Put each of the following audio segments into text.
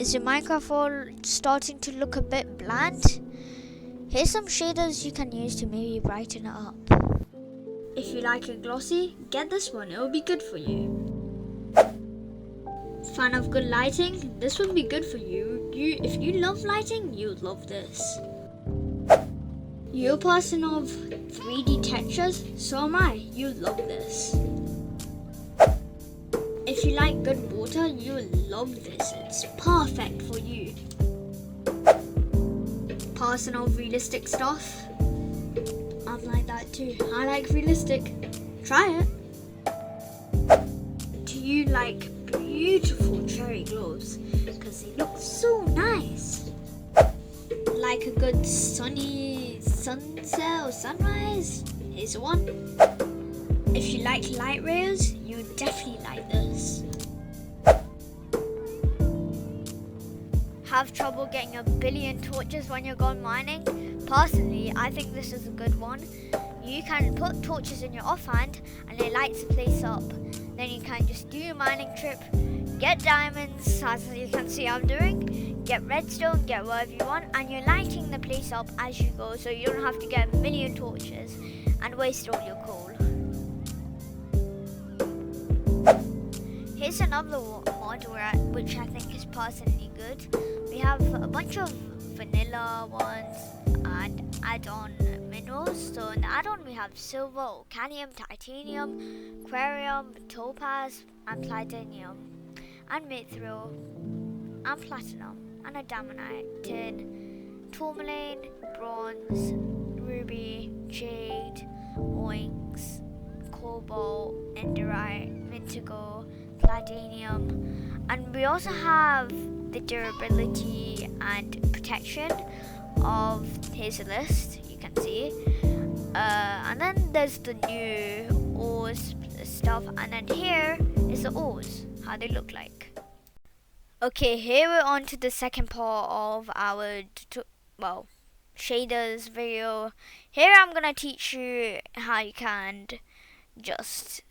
Is your Minecraft world starting to look a bit bland? Here's some shaders you can use to maybe brighten it up. If you like it glossy, get this one, it will be good for you. Fan of good lighting? This will be good for you. If you love lighting, you'll love this. You're a person of 3D textures? So am I. You'll love this. If you like good water, you'll love this. It's perfect for you. Person of realistic stuff? I'm like that too. I like realistic. Try it. Do you like beautiful cherry glows? Because they look so nice. Like a good sunny sunset or sunrise? Here's one. If you like light rays, you definitely like this. Have trouble getting a billion torches when you're gone mining? Personally, I think this is a good one. You can put torches in your offhand and it lights the place up. Then you can just do your mining trip, get diamonds, as you can see I'm doing, get redstone, get whatever you want, and you're lighting the place up as you go, so you don't have to get a million torches and waste all your coal. Here's another mod which I think is personally good. We have a bunch of vanilla ones and add-on minerals. So in the add-on we have silver, cadmium, titanium, aquarium, topaz, and platinum, and mithril, and platinum, and a diamondite, tin, tourmaline, bronze, ruby, jade, onyx, cobalt, enderite, indigo, platinum, and we also have the durability and protection of his list, you can see, and then there's the new ores stuff, and then here is the ores, how they look like. Okay, here we're on to the second part of our shaders video. Here I'm gonna teach you how you can just,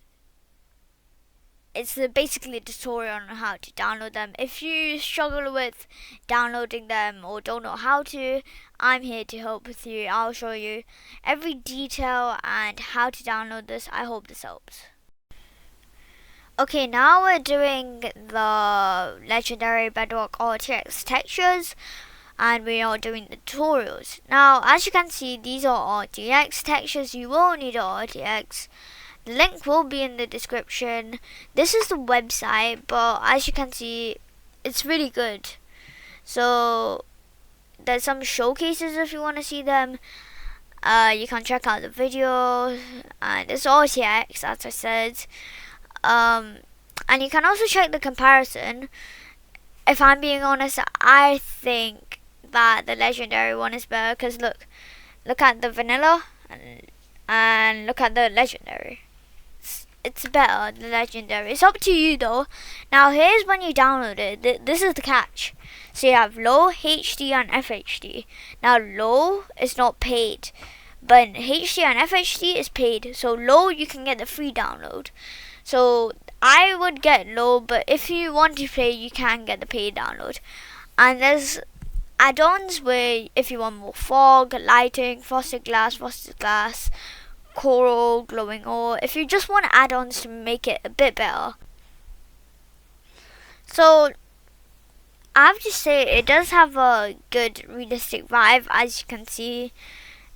it's basically a tutorial on how to download them. If you struggle with downloading them or don't know how to, I'm here to help with you. I'll show you every detail and how to download this. I hope this helps. Okay, now we're doing the legendary Bedrock RTX textures, and we are doing the tutorials. Now, as you can see, these are RTX textures. You will need an RTX. The link will be in the description. This is the website, but as you can see, it's really good. So there's some showcases if you want to see them. You can check out the video, and it's RTX, as I said. And you can also check the comparison. If I'm being honest, I think that the legendary one is better, because look at the vanilla and look at the legendary. It's better, the legendary. It's up to you though. Now here's when you download it. This is the catch. So you have low, HD and FHD. Now low is not paid, but HD and FHD is paid. So low you can get the free download. So I would get low, but if you want to pay, you can get the paid download. And there's add-ons where if you want more fog, lighting, frosted glass, coral, glowing ore, if you just want add-ons to make it a bit better. So I have to say, it does have a good realistic vibe, as you can see.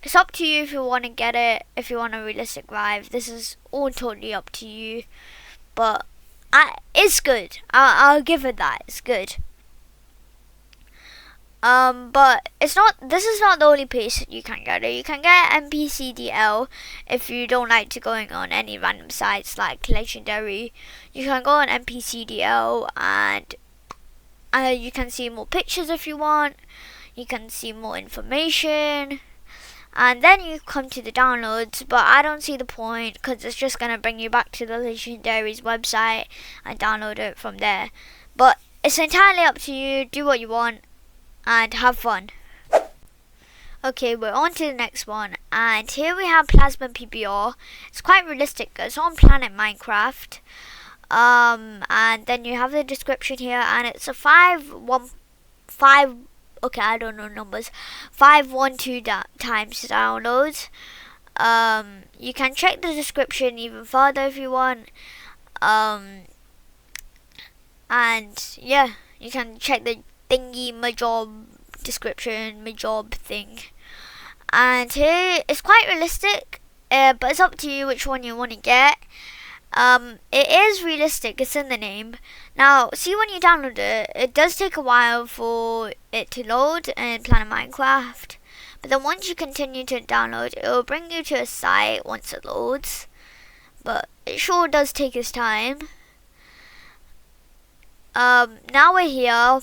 It's up to you if you want to get it, if you want a realistic vibe. This is all totally up to you, but it's good. I'll give it that, it's good. But it's not. This is not the only place you can get it. You can get NPCDL if you don't like to going on any random sites like legendary. You can go on NPCDL and you can see more pictures if you want. You can see more information, and then you come to the downloads. But I don't see the point, because it's just gonna bring you back to the legendary's website and download it from there. But it's entirely up to you. Do what you want and have fun. Okay, we're on to the next one, and here we have Plazma PBR. It's quite realistic. It's on Planet Minecraft. And then you have the description here, and it's a 5 okay, I don't know numbers, 512 times downloads. You can check the description even further if you want. And yeah, you can check the thingy, my job description, my job thing. And here it's quite realistic, but it's up to you which one you want to get. It is realistic, it's in the name. Now, see, when you download it, it does take a while for it to load in Planet Minecraft. But then once you continue to download, it will bring you to a site once it loads. But it sure does take its time. Now we're here,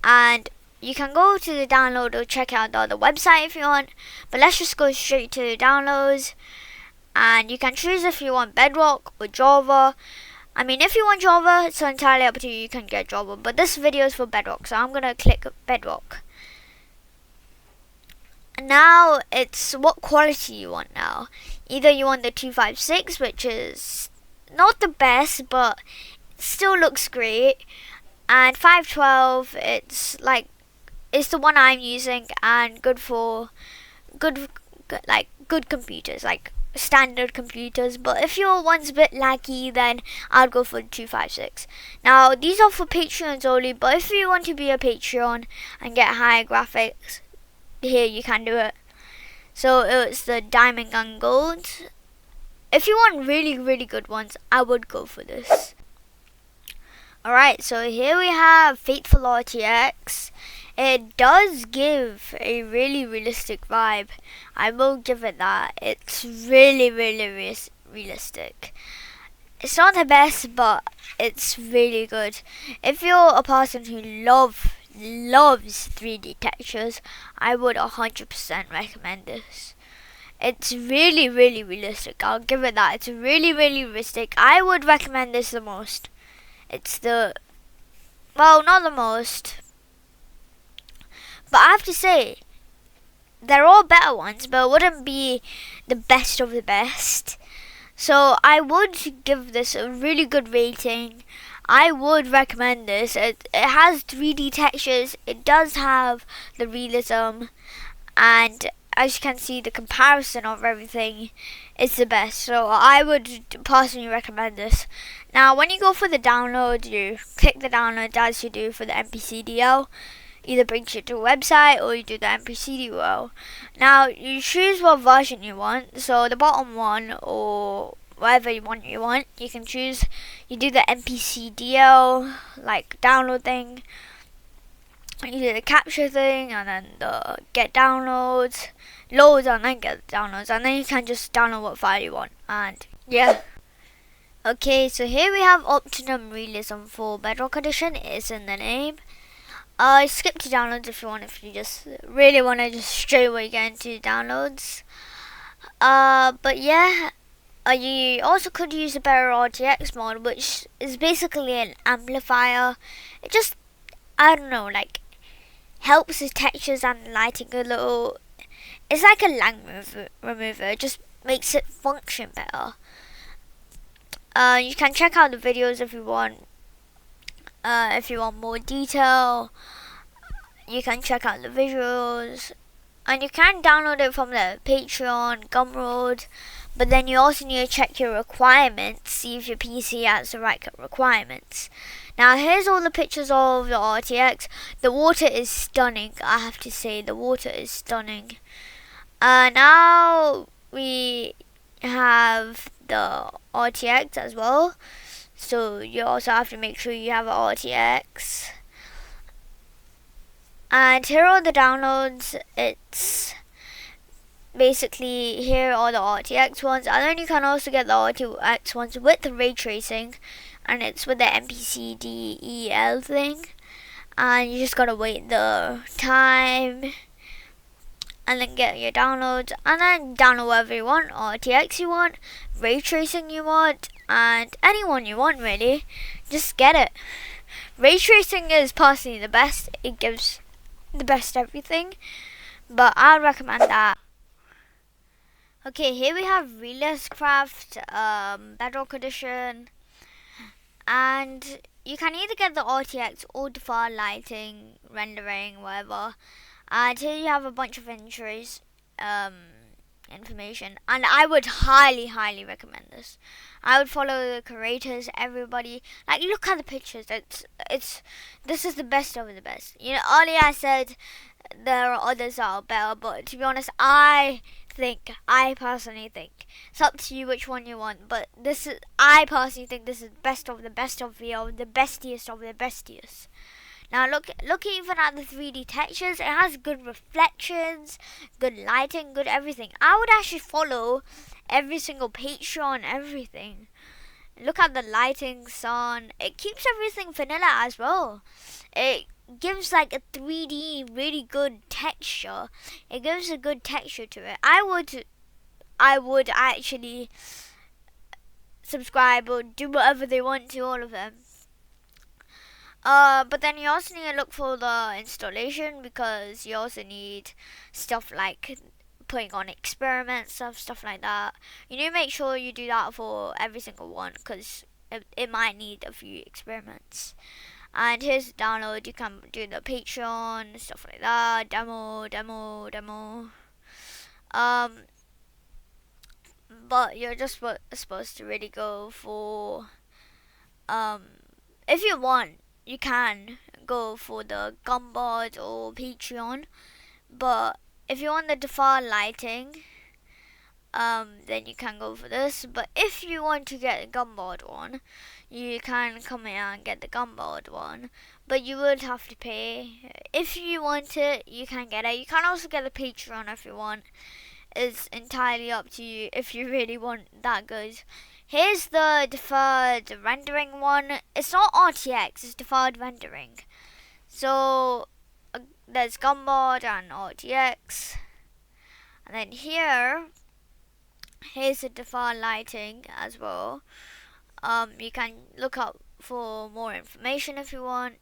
and you can go to the download or check out the other website if you want. But let's just go straight to the downloads. And you can choose if you want Bedrock or Java. I mean, if you want Java, it's entirely up to you. You can get Java. But this video is for Bedrock, so I'm going to click Bedrock. Now, it's what quality you want now. Either you want the 256, which is not the best, but it still looks great. And 512, it's the one I'm using and good for good computers, like standard computers. But if your one's a bit laggy, then I'd go for the 256. Now, these are for Patreons only, but if you want to be a Patreon and get higher graphics, here you can do it. So it's the Diamond and Gold. If you want really, really good ones, I would go for this. Alright, so here we have Faithful RTX. It does give a really realistic vibe. I will give it that. It's really, really realistic. It's not the best, but it's really good. If you're a person who loves 3D textures, I would 100% recommend this. It's really, really realistic. I'll give it that. It's really, really realistic. I would recommend this the most. It's well, not the most, but I have to say, there are better ones, but it wouldn't be the best of the best. So I would give this a really good rating. I would recommend this. It has 3D textures. It does have the realism, and as you can see, the comparison of everything is the best. So I would personally recommend this. Now, when you go for the download, you click the download as you do for the MPCDL. Either brings you to a website or you do the MPCDL. Now, you choose what version you want. So the bottom one or whatever you want, you can choose. You do the MPCDL, like download thing. You do the capture thing, and then the get downloads, loads, and then get downloads, and then you can just download what file you want. And yeah. Okay, so here we have Optimum Realism for Bedrock Edition. It's in the name. Skip to downloads if you want, if you just really want to just straight away get into downloads. But yeah, you also could use a better RTX mod, which is basically an amplifier. It just, I don't know, like, helps with textures and lighting a little. It's like a lag remover. It just makes it function better. You can check out the videos if you want. If you want more detail, you can check out the visuals, and you can download it from the Patreon, Gumroad. But then you also need to check your requirements, see if your PC has the right requirements. Now here's all the pictures of the RTX. The water is stunning, I have to say, the water is stunning. Now we have the RTX as well. So you also have to make sure you have an RTX. And here are the downloads. It's basically, here are the RTX ones, and then you can also get the RTX ones with the ray tracing, and it's with the MPCDEL thing. And you just gotta wait the time and then get your downloads, and then download whatever you want, RTX you want, ray tracing you want, and anyone you want really. Just get it. Ray tracing is personally the best. It gives the best everything, but I recommend that. Okay, here we have RealisCraft Bedrock Edition, and you can either get the RTX or default lighting, rendering, whatever. And here you have a bunch of entries, information, and I would highly recommend this. I would follow the creators, everybody. Like, look at the pictures. This is the best of the best. You know, earlier I said there are others that are better, but to be honest, I personally think it's up to you which one you want, but I personally think this is best of the best of the bestiest of the bestiest. Now look even at the 3D textures. It has good reflections, good lighting, good everything. I would actually follow every single Patreon, everything. Look at the lighting, sun. It keeps everything vanilla as well. It gives like a 3D really good texture. It gives a good texture to it. I would actually subscribe or do whatever they want to all of them. But then you also need to look for the installation, because you also need stuff like putting on experiments, stuff like that. You need to make sure you do that for every single one, because it might need a few experiments. And here's the download. You can do the Patreon, stuff like that, demo. But you're just supposed to really go for, if you want, you can go for the Gumball or Patreon. But if you want the default lighting, then you can go for this. But if you want to get the Gumball one, you can come here and get the Gumball one, but you would have to pay. If you want it, you can get it. You can also get the Patreon if you want. It's entirely up to you if you really want that good. Here's the deferred rendering one. It's not RTX, it's deferred rendering. So there's Gumball and RTX. And then here's the default lighting as well. You can look up for more information if you want.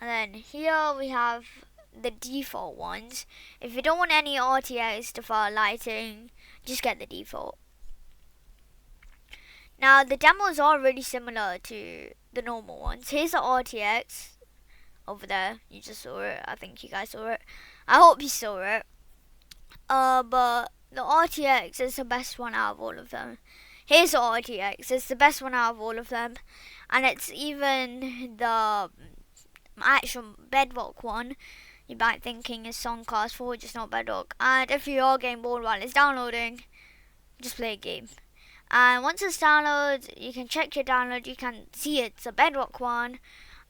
And then here we have the default ones. If you don't want any RTX default lighting, just get the default. Now the demos are really similar to the normal ones. Here's the RTX over there. You just saw it. I think you guys saw it. I hope you saw it. But the RTX is the best one out of all of them. Here's the RTX. It's the best one out of all of them, and it's even the actual Bedrock one. You might thinking is Songcast 4, just not Bedrock. And if you are getting bored while it's downloading, just play a game. And once it's downloaded, you can check your download. You can see it's a Bedrock one,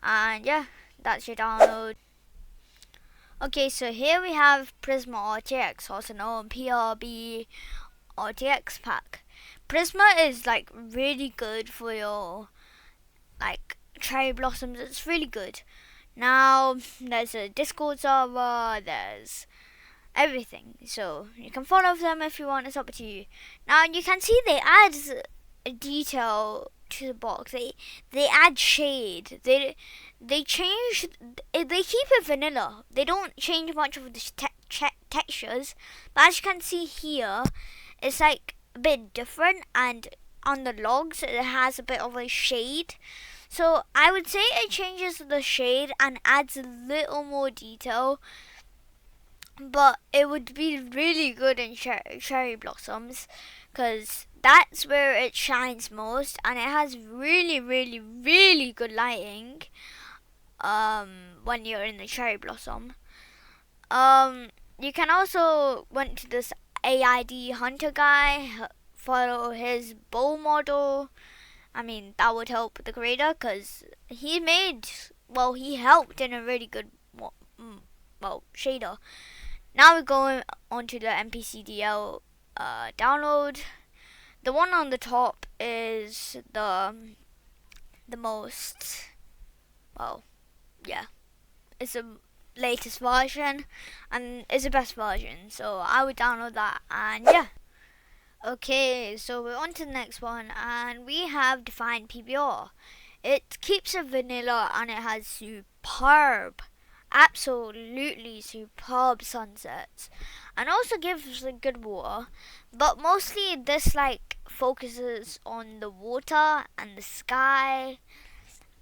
and yeah, that's your download. Okay, so here we have PrizmaRTX, also known PRB RTX pack. Prisma is like really good for your like cherry blossoms. It's really good. Now there's a Discord server, there's everything, so you can follow them if you want. It's up to you. Now you can see they add a detail to the box. They add shade. They change. They keep it vanilla. They don't change much of the textures. But as you can see here, it's like a bit different, and on the logs it has a bit of a shade. So I would say it changes the shade and adds a little more detail, but it would be really good in cherry blossoms, because that's where it shines most, and it has really good lighting when you're in the cherry blossom. You can also went to this AID Hunter guy, follow his bow model. I mean, that would help the creator, because he helped in a really good shader. Now we're going on to the MPCDL download. The one on the top is the most, it's the latest version, and it's the best version, so I would download that, and yeah. Okay, so we're on to the next one, and we have Defined PBR. It keeps it vanilla, and it has superb absolutely superb sunsets, and also gives a good water. But mostly this like focuses on the water and the sky,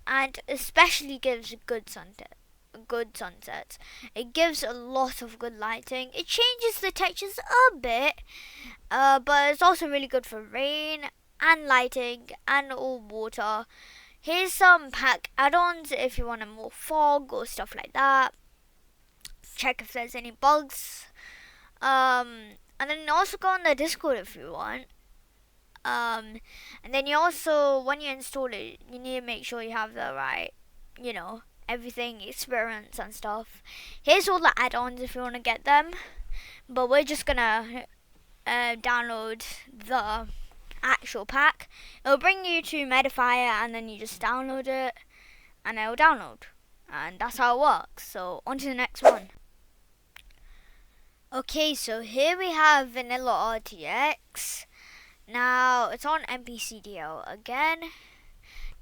and especially gives good sunset. Good sunsets. It gives a lot of good lighting. It changes the textures a bit, but it's also really good for rain and lighting and all water. Here's some pack add-ons if you want a more fog or stuff like that. Check if there's any bugs. And then also go on the Discord if you want. And then you also, when you install it, you need to make sure you have the right, everything, experience and stuff. Here's all the add-ons if you want to get them. But we're just gonna download the actual pack. It'll bring you to Medifier, and then you just download it, and it'll download. And that's how it works. So on to the next one. Okay, so here we have Vanilla RTX. Now it's on MPCDL again.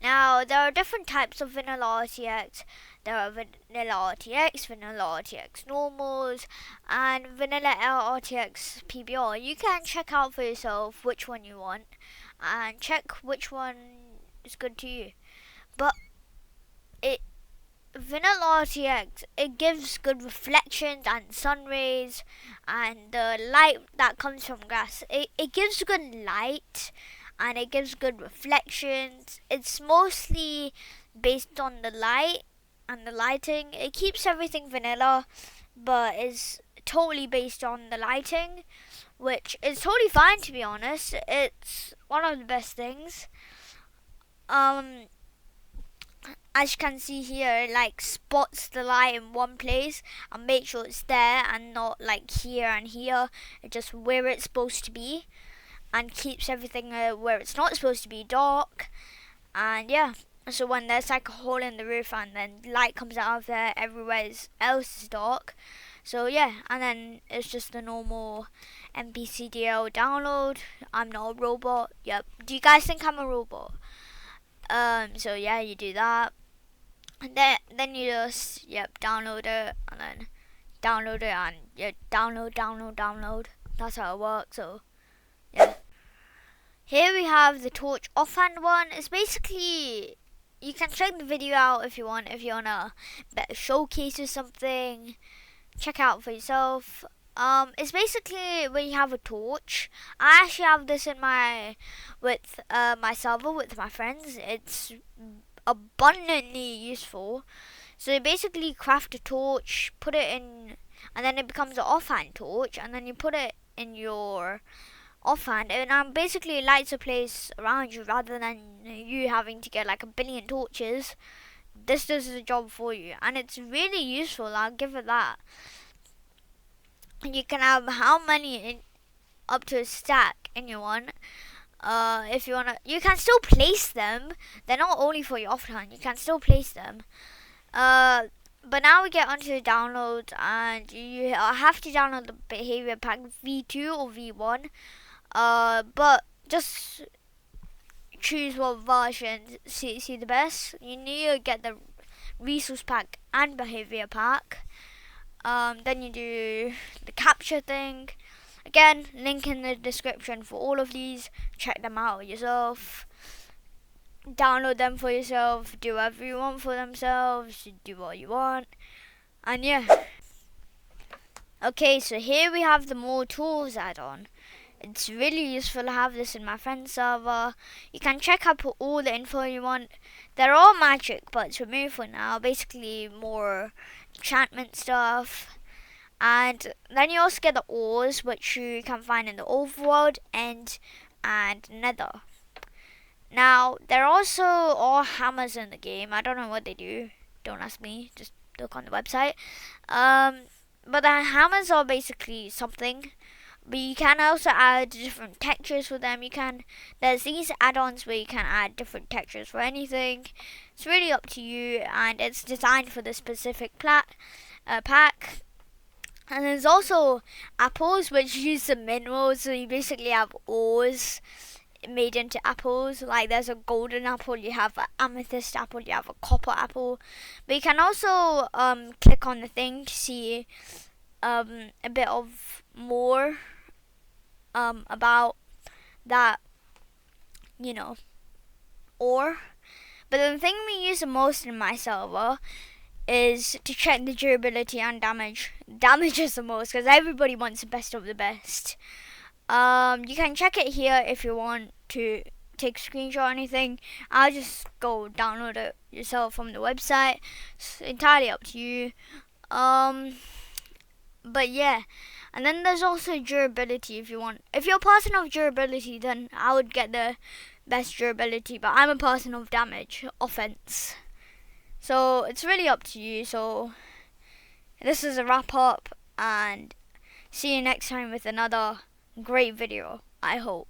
Now there are different types of Vanilla RTX. There are Vanilla RTX, Vanilla RTX Normals, and Vanilla RTX PBR. You can check out for yourself which one you want, and check which one is good to you. But Vanilla RTX, it gives good reflections and sun rays, and the light that comes from grass. It gives good light, and it gives good reflections. It's mostly based on the light and the lighting. It keeps everything vanilla, but is totally based on the lighting, which is totally fine, to be honest. It's one of the best things. As you can see here, it like spots the light in one place and make sure it's there and not like here and here. It's just where it's supposed to be, and keeps everything where it's not supposed to be dark. And yeah, so when there's like a hole in the roof and then light comes out of there, everywhere else is dark. So yeah, and then it's just the normal MPCDL download. I'm not a robot. Yep. Do you guys think I'm a robot? So yeah, you do that, and then you just download it, and then download it, and download. That's how it works. So yeah. Here we have the torch offhand one. It's basically, you can check the video out if you want. If you want a better showcase or something, check out for yourself. It's basically when you have a torch. I actually have this in my server with my friends. It's abundantly useful. So you basically craft a torch, put it in, and then it becomes an offhand torch, and then you put it in your offhand, and basically lights a place around you rather than you having to get like a billion torches. This does the job for you, and it's really useful. I'll give it that. You can have how many up to a stack in your one. If you wanna, you can still place them. They're not only for your offhand. You can still place them. But now we get onto the downloads, and you have to download the behavior pack V2 or V1. But just choose what version suits you the best. You need to get the resource pack and behavior pack. Then you do the capture thing. Again, link in the description for all of these. Check them out yourself. Download them for yourself. Do whatever you want for themselves. Do what you want. And yeah. Okay, so here we have the more tools add-on. It's really useful to have this in my friend's server. You can check out all the info you want. They're all magic, but it's removed for now. Basically more enchantment stuff. And then you also get the ores, which you can find in the overworld, end, and nether. Now, there are also all hammers in the game. I don't know what they do. Don't ask me. Just look on the website. But the hammers are basically something. But you can also add different textures for them. There's these add-ons where you can add different textures for anything. It's really up to you, and it's designed for the specific pack. And there's also apples, which use the minerals, so you basically have ores made into apples. Like there's a golden apple, you have an amethyst apple, you have a copper apple. But you can also click on the thing to see a bit of more about that, you know, ore. But the thing we use the most in my server is to check the durability and damage. Damage is the most because everybody wants the best of the best. You can check it here if you want to take a screenshot or anything. I'll just go download it yourself from the website. It's entirely up to you. But yeah, and then there's also durability if you want. If you're a person of durability, then I would get the best durability, but I'm a person of damage, offense. So it's really up to you. So this is a wrap up, and see you next time with another great video, I hope.